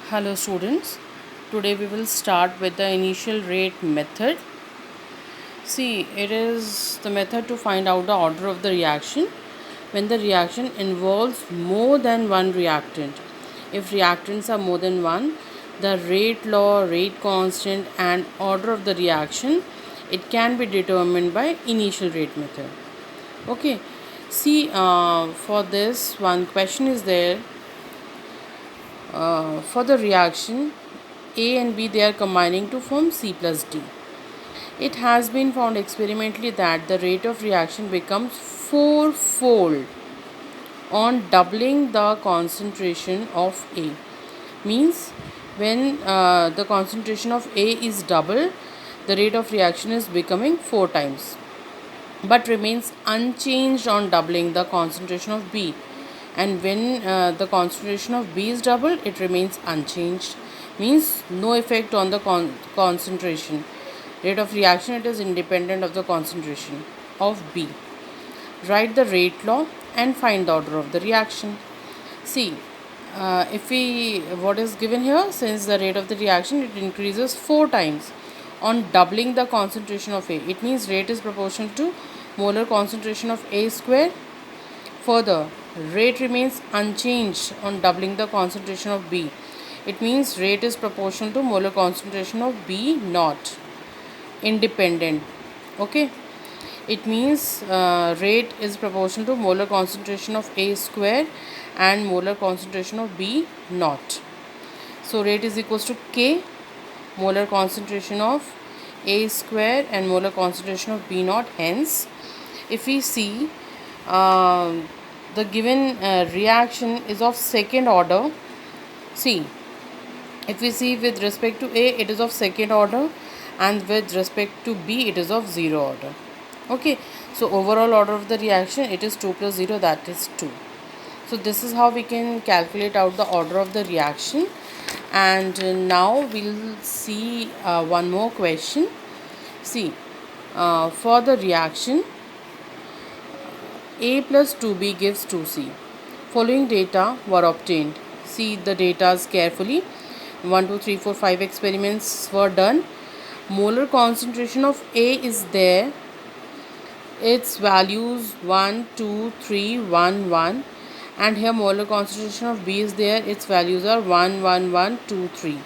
Hello students, today we will start with the initial rate method. See, it is the method to find out the order of the reaction when the reaction involves more than one reactant. If reactants are more than one, the rate law, rate constant and order of the reaction, it can be determined by initial rate method. Okay, see, for this one question is there. For the reaction A and B, they are combining to form C plus D. It has been found experimentally that the rate of reaction becomes fourfold on doubling the concentration of A. Means when the concentration of A is double, the rate of reaction is becoming 4 times, but remains unchanged on doubling the concentration of B. And when the concentration of B is doubled, it remains unchanged, means no effect on the concentration. Rate of reaction, it is independent of the concentration of B. Write the rate law and find the order of the reaction. See, if we what is given here, since the rate of the reaction it increases 4 times on doubling the concentration of A, it means rate is proportional to molar concentration of A square. Further, rate remains unchanged on doubling the concentration of B. It means rate is proportional to molar concentration of B naught, independent. Okay, it means rate is proportional to molar concentration of A square and molar concentration of B naught. So rate is equals to K, molar concentration of A square and molar concentration of B naught. Hence, if we see the given reaction is of second order. See, if we see with respect to A, it is of second order, and with respect to B, it is of zero order. Okay, so overall order of the reaction, it is 2 plus 0, that is 2. So this is how we can calculate out the order of the reaction. And now we'll see one more question. See, for the reaction A plus 2B gives 2C. Following data were obtained. See the data carefully. 1, 2, 3, 4, 5 experiments were done. Molar concentration of A is there. Its values 1, 2, 3, 1, 1. And here molar concentration of B is there. Its values are 1, 1, 1, 2, 3.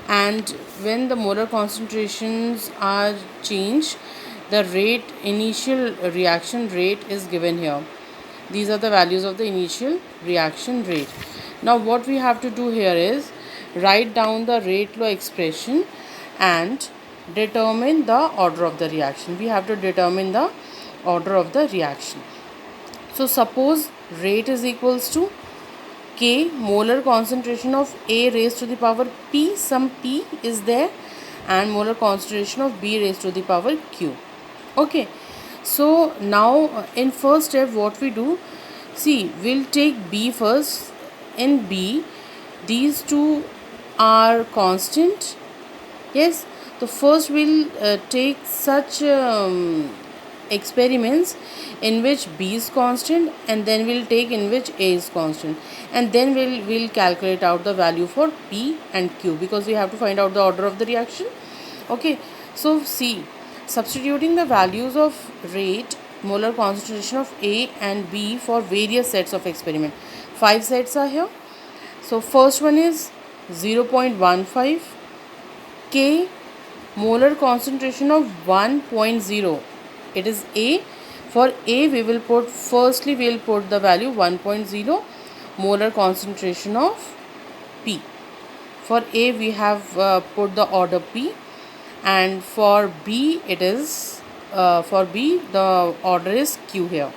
And when the molar concentrations are changed, the rate, initial reaction rate is given here. These are the values of the initial reaction rate. Now what we have to do here is write down the rate law expression and determine the order of the reaction. We have to determine the order of the reaction. So suppose rate is equals to K, molar concentration of A raised to the power P, some P is there, and molar concentration of B raised to the power Q. Okay, so now in first step what we do, see, we'll take B first. In B, these two are constant. Yes, the first we'll take such experiments in which B is constant, and then we'll take in which A is constant, and then we'll calculate out the value for P and Q, because we have to find out the order of the reaction. Okay, so see, substituting the values of rate, molar concentration of A and B for various sets of experiment. 5 sets are here. So first one is 0.15 K, molar concentration of 1.0. It is A. For A, we will put, firstly we will put the value 1.0 molar concentration of P. For A, we have put the order P, and for B, it is for B the order is Q here.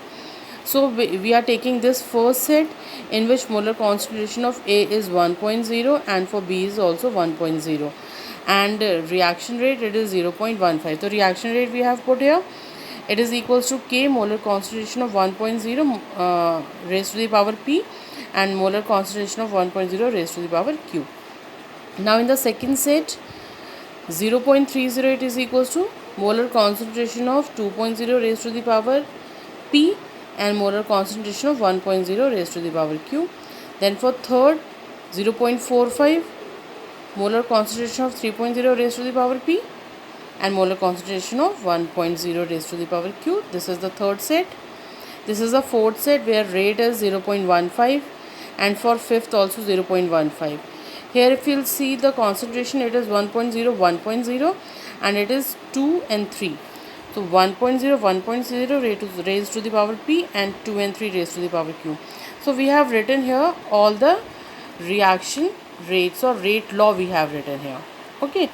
So we are taking this first set in which molar concentration of A is 1.0 and for B is also 1.0, and reaction rate, it is 0.15. So reaction rate we have put here, it is equals to K, molar concentration of 1.0 raised to the power P, and molar concentration of 1.0 raised to the power Q. Now in the second set, 0.308 is equals to molar concentration of 2.0 raised to the power P and molar concentration of 1.0 raised to the power Q. Then for third, 0.45 molar concentration of 3.0 raised to the power P and molar concentration of 1.0 raised to the power Q. This is the third set. This is the fourth set where rate is 0.15 and for fifth also 0.15. Here if you'll see the concentration, it is 1.0, 1.0 and it is 2 and 3. So 1.0, 1.0 raised to the power P and 2 and 3 raised to the power Q. So we have written here all the reaction rates or rate law we have written here. Okay.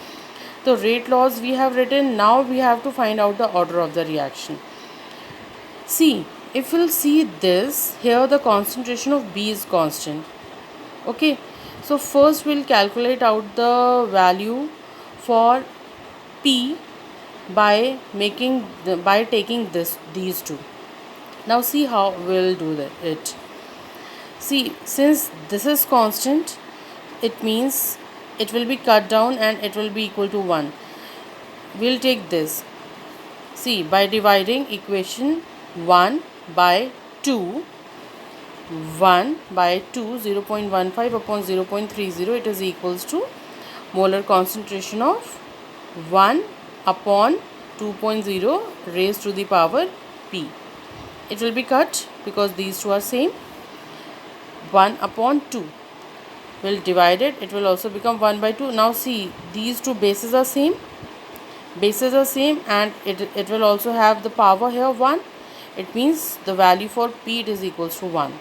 The rate laws we have written. Now we have to find out the order of the reaction. See, if we'll see this, here the concentration of B is constant. Okay. So first we'll calculate out the value for P by taking these two. Now see how we'll do it. See, since this is constant, it means it will be cut down and it will be equal to 1. We'll take this. See, by dividing equation 1 by 2, 1 by 2, 0.15 upon 0.30, it is equals to molar concentration of 1 upon 2.0 raised to the power P. It will be cut because these two are same. 1 upon 2 will divide it. It will also become 1 by 2. Now see, these two bases are same. Bases are same and it will also have the power here 1. It means the value for P it is equals to 1.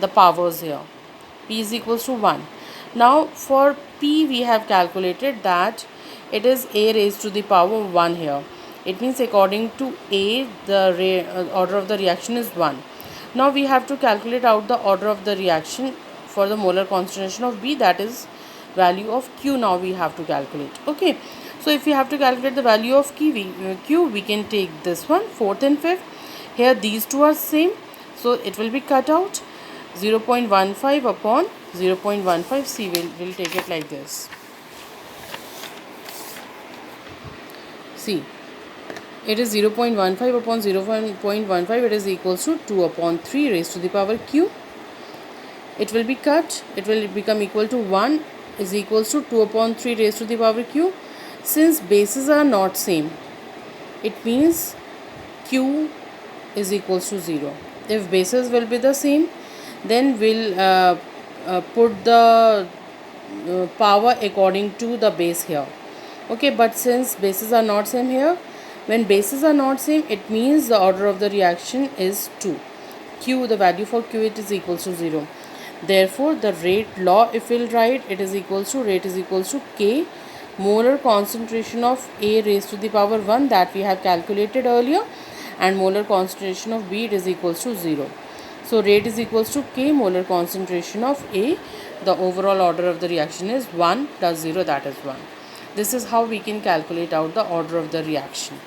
The powers here. P is equals to 1. Now for P we have calculated that it is A raised to the power 1 here. It means according to A the order of the reaction is 1. Now we have to calculate out the order of the reaction for the molar concentration of B, that is value of Q. Now we have to calculate. Okay. So if we have to calculate the value of Q, we can take this one, fourth and fifth. Here these two are same. So it will be cut out. 0.15 upon 0.15. See, we'll take it like this. See, it is 0.15 upon 0.15. It is equals to 2 upon 3 raised to the power Q. It will be cut. It will become equal to 1 is equals to 2 upon 3 raised to the power Q. Since bases are not same, it means Q is equals to 0. If bases will be the same, then we'll put the power according to the base here. Okay, but since bases are not same here, when bases are not same, it means the order of the reaction is 2. Q, the value for Q, it is equals to 0. Therefore, the rate law, if we'll write, it is equals to rate is equals to K molar concentration of A raised to the power 1 that we have calculated earlier, and molar concentration of B, it is equals to 0. So rate is equals to K molar concentration of A. The overall order of the reaction is 1 plus 0, that is 1. This is how we can calculate out the order of the reaction.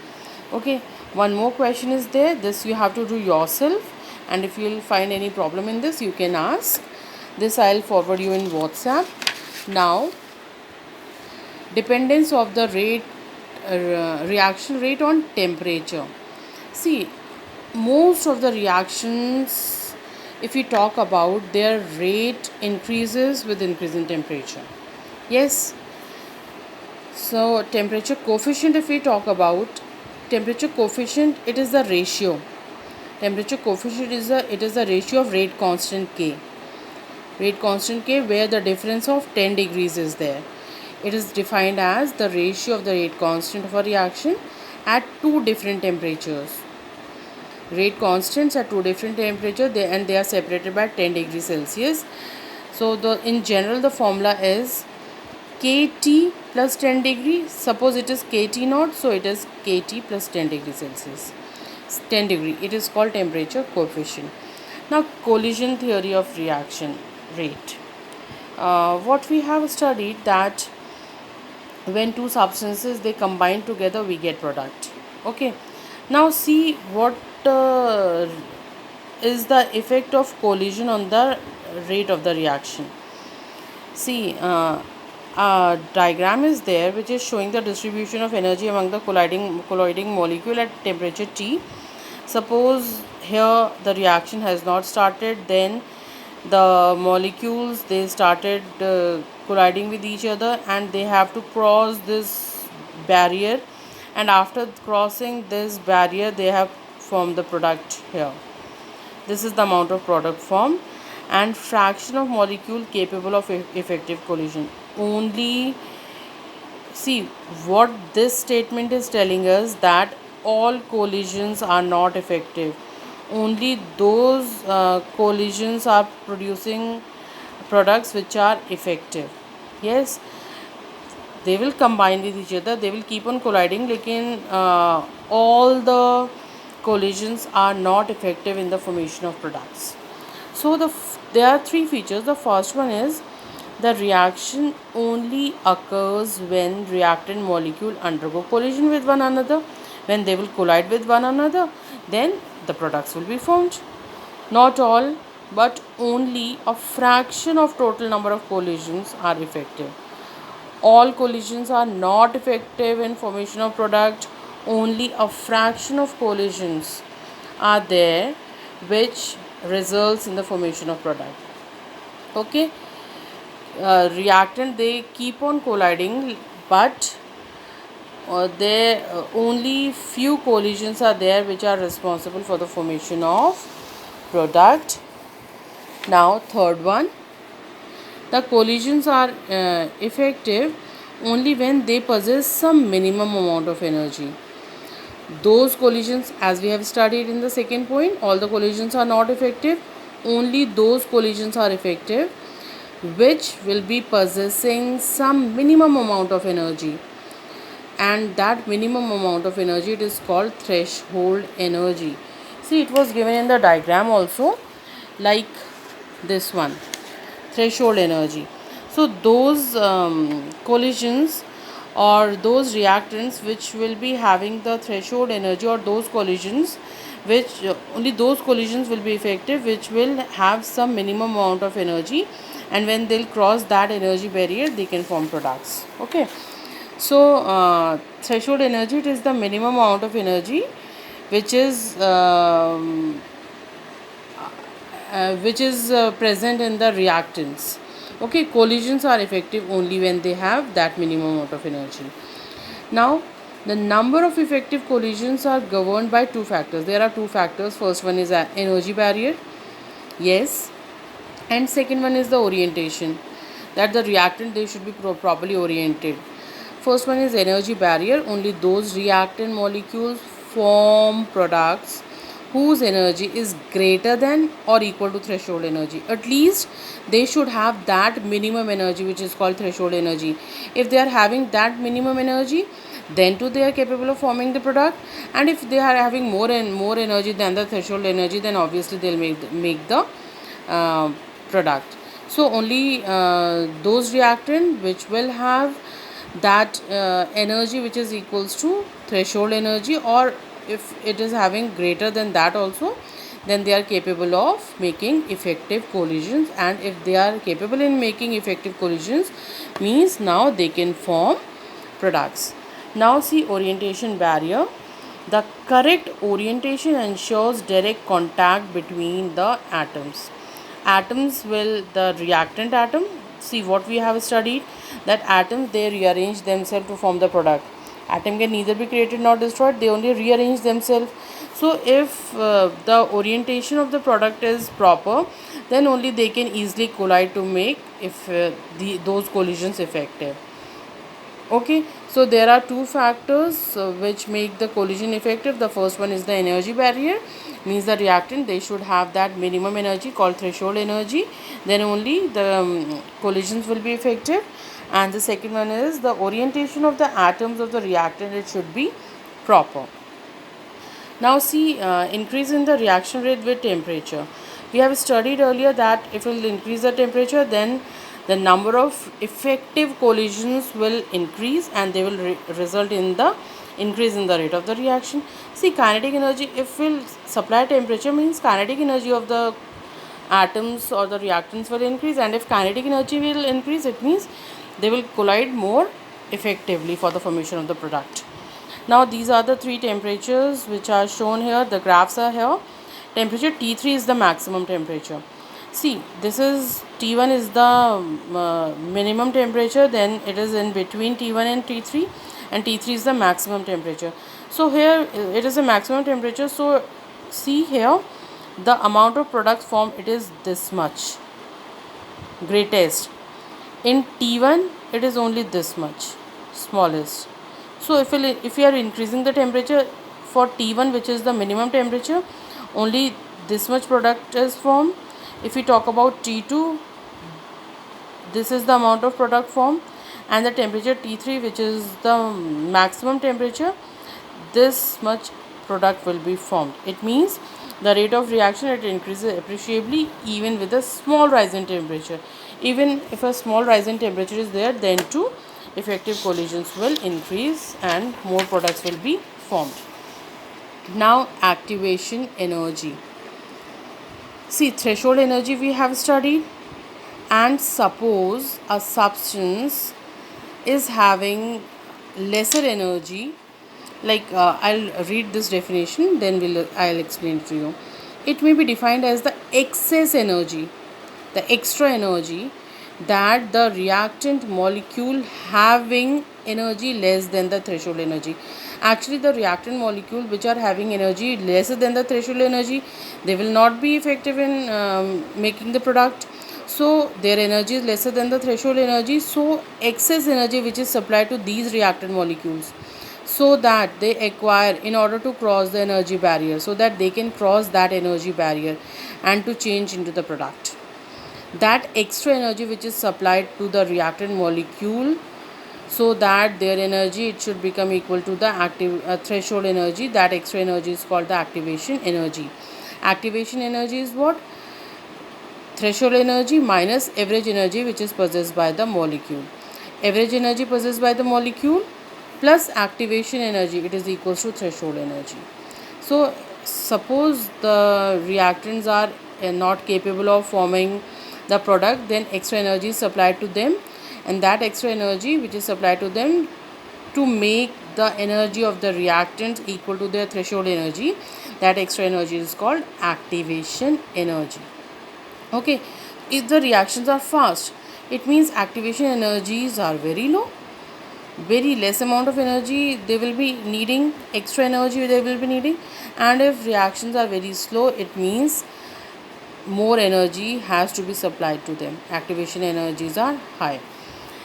Okay, one more question is there. This you have to do yourself, and if you will find any problem in this, you can ask. This I will forward you in WhatsApp. Now, dependence of the reaction rate on temperature. See, most of the reactions, if we talk about, their rate increases with increase in temperature. Yes. So temperature coefficient, if we talk about temperature coefficient, it is the ratio. Temperature coefficient is the ratio of rate constant K. Rate constant K, where the difference of 10 degrees is there. It is defined as the ratio of the rate constant of a reaction at two different temperatures. Rate constants at two different temperatures, and they are separated by 10 degrees Celsius. So in general the formula is Kt plus 10 degree. Suppose it is Kt naught, so it is Kt plus 10 degrees Celsius. 10 degree, it is called temperature coefficient. Now collision theory of reaction rate. What we have studied that when two substances they combine together, we get product. Okay. Now see what is the effect of collision on the rate of the reaction. See, a diagram is there which is showing the distribution of energy among the colloiding molecule at temperature T. Suppose here the reaction has not started, then the molecules they started colliding with each other, and they have to cross this barrier, and after crossing this barrier they have formed the product here. This is the amount of product formed. And fraction of molecule capable of effective collision. Only, see, what this statement is telling us, that all collisions are not effective. Only those collisions are producing products which are effective. Yes, they will combine with each other, they will keep on colliding, lekin all the collisions are not effective in the formation of products. So there are three features. The first one is the reaction only occurs when reactant molecule undergo collision with one another. When they will collide with one another, then the products will be formed. Not all, but only a fraction of total number of collisions are effective. All collisions are not effective in formation of product. Only a fraction of collisions are there which results in the formation of product. Okay, reactant, they keep on colliding, but there only few collisions are there which are responsible for the formation of product. Now third one, the collisions are effective only when they possess some minimum amount of energy. Those collisions, as we have studied in the second point, all the collisions are not effective. Only those collisions are effective which will be possessing some minimum amount of energy, and that minimum amount of energy, it is called threshold energy. See, it was given in the diagram also, like this one, threshold energy. So those collisions or those reactants which will be having the threshold energy, or those collisions which only those collisions will be effective which will have some minimum amount of energy, and when they'll cross that energy barrier they can form products. Okay, so threshold energy, it is the minimum amount of energy which is present in the reactants. Okay, collisions are effective only when they have that minimum amount of energy. Now, the number of effective collisions are governed by two factors. There are two factors. First one is energy barrier, yes, and second one is the orientation, that the reactant, they should be properly oriented. First one is energy barrier. Only those reactant molecules form products whose energy is greater than or equal to threshold energy. At least they should have that minimum energy which is called threshold energy. If they are having that minimum energy, then too they are capable of forming the product. And if they are having more and more energy than the threshold energy, then obviously they'll make the product. So only those reactant which will have that energy which is equals to threshold energy, or if it is having greater than that also, then they are capable of making effective collisions. And if they are capable in making effective collisions, means now they can form products. Now see, orientation barrier. The correct orientation ensures direct contact between the atoms. Atoms will, the reactant atom, see what we have studied, that atoms, they rearrange themselves to form the product. Atom can neither be created nor destroyed, they only rearrange themselves. So if the orientation of the product is proper, then only they can easily collide to make if those collisions effective. Okay, so there are two factors which make the collision effective. The first one is the energy barrier, means the reactant, they should have that minimum energy called threshold energy, then only the collisions will be effective. And the second one is the orientation of the atoms of the reactant, it should be proper. Now see, increase in the reaction rate with temperature. We have studied earlier that if we will increase the temperature, then the number of effective collisions will increase, and they will result in the increase in the rate of the reaction. See, kinetic energy, if we will supply temperature, means kinetic energy of the atoms or the reactants will increase, and if kinetic energy will increase, it means they will collide more effectively for the formation of the product. Now these are the three temperatures which are shown here. The graphs are here. Temperature T3 is the maximum temperature. See, this is T1 is the minimum temperature, then it is in between T1 and T3, and T3 is the maximum temperature. So here it is a maximum temperature. So see here, the amount of product formed, it is this much, greatest. In T1 it is only this much, smallest. So if you are increasing the temperature for T1, which is the minimum temperature, only this much product is formed. If we talk about T2, this is the amount of product formed, and the temperature T3, which is the maximum temperature, this much product will be formed. It means the rate of reaction, it increases appreciably even with a small rise in temperature. Even if a small rise in temperature is there, then too effective collisions will increase and more products will be formed. Now activation energy. See, threshold energy we have studied, and suppose a substance is having lesser energy, like I'll read this definition, then I'll explain it to you. It may be defined as the excess energy, the extra energy that the reactant molecule having energy less than the threshold energy. Actually, the reactant molecule which are having energy lesser than the threshold energy, they will not be effective in making the product. So their energy is lesser than the threshold energy. So excess energy which is supplied to these reactant molecules, so that they acquire in order to cross the energy barrier, so that they can cross that energy barrier and to change into the product. That extra energy which is supplied to the reactant molecule, so that their energy, it should become equal to the active threshold energy, that extra energy is called the activation energy. Activation energy is what? Threshold energy minus average energy which is possessed by the molecule. Average energy possessed by the molecule plus activation energy, it is equals to threshold energy. So suppose the reactants are not capable of forming the product, then extra energy is supplied to them, and that extra energy which is supplied to them to make the energy of the reactant equal to their threshold energy, that extra energy is called activation energy. Okay, if the reactions are fast, it means activation energies are very low, very less amount of energy they will be needing, extra energy they will be needing. And if reactions are very slow, it means more energy has to be supplied to them, activation energies are high.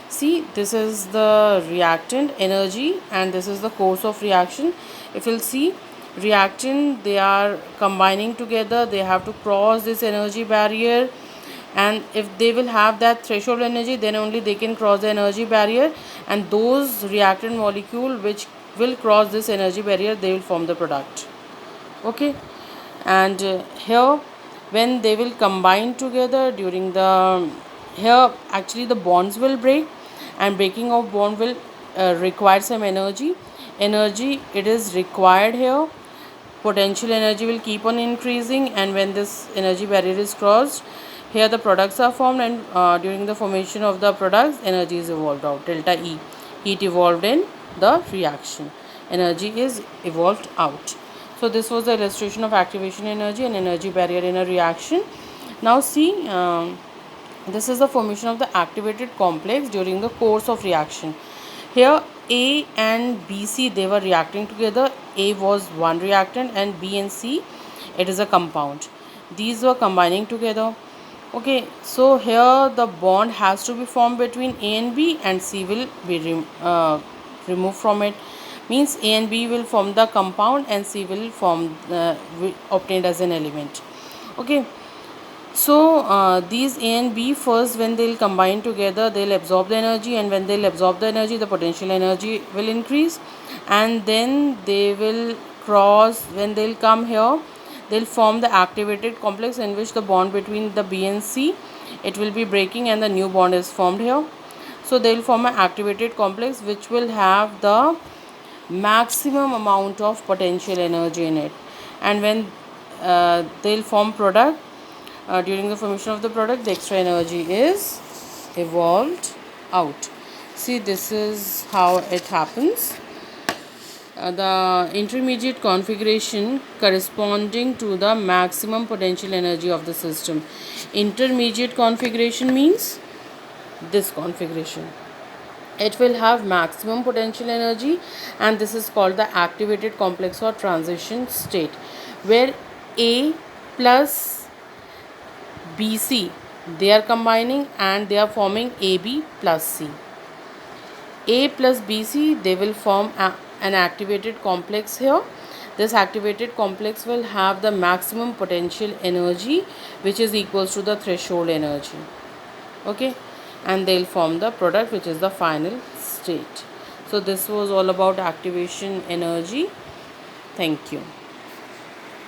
See, this is the reactant energy and this is the course of reaction. If you'll see, reactant, they are combining together, they have to cross this energy barrier, and if they will have that threshold energy, then only they can cross the energy barrier, and those reactant molecule which will cross this energy barrier, they will form the product. Okay, and here when they will combine together during the, here actually the bonds will break, and breaking of bond will require some energy it is required here. Potential energy will keep on increasing, and when this energy barrier is crossed, here the products are formed, and during the formation of the products, energy is evolved out, delta E, heat evolved in the reaction, energy is evolved out. So this was the illustration of activation energy and energy barrier in a reaction. Now see, this is the formation of the activated complex during the course of reaction. Here A and BC, they were reacting together. A was one reactant and B and C, it is a compound. These were combining together. Okay, so here the bond has to be formed between A and B, and C will be removed from it. Means A and B will form the compound and C will form obtained as an element. Okay, so these A and B, first when they'll combine together, they'll absorb the energy, and when they'll absorb the energy, the potential energy will increase, and then they will cross, when they'll come here, they'll form the activated complex in which the bond between the B and C, it will be breaking and the new bond is formed here. So they'll form an activated complex which will have the maximum amount of potential energy in it, and when they'll form product, during the formation of the product, the extra energy is evolved out. See, this is how it happens. the intermediate configuration corresponding to the maximum potential energy of the system. Intermediate configuration means this configuration. It will have maximum potential energy, and this is called the activated complex or transition state, where A plus BC, they are combining and they are forming AB plus C. A plus BC, they will form an activated complex here. This activated complex will have the maximum potential energy, which is equals to the threshold energy. Okay, and they'll form the product, which is the final state. So this was all about activation energy. Thank you.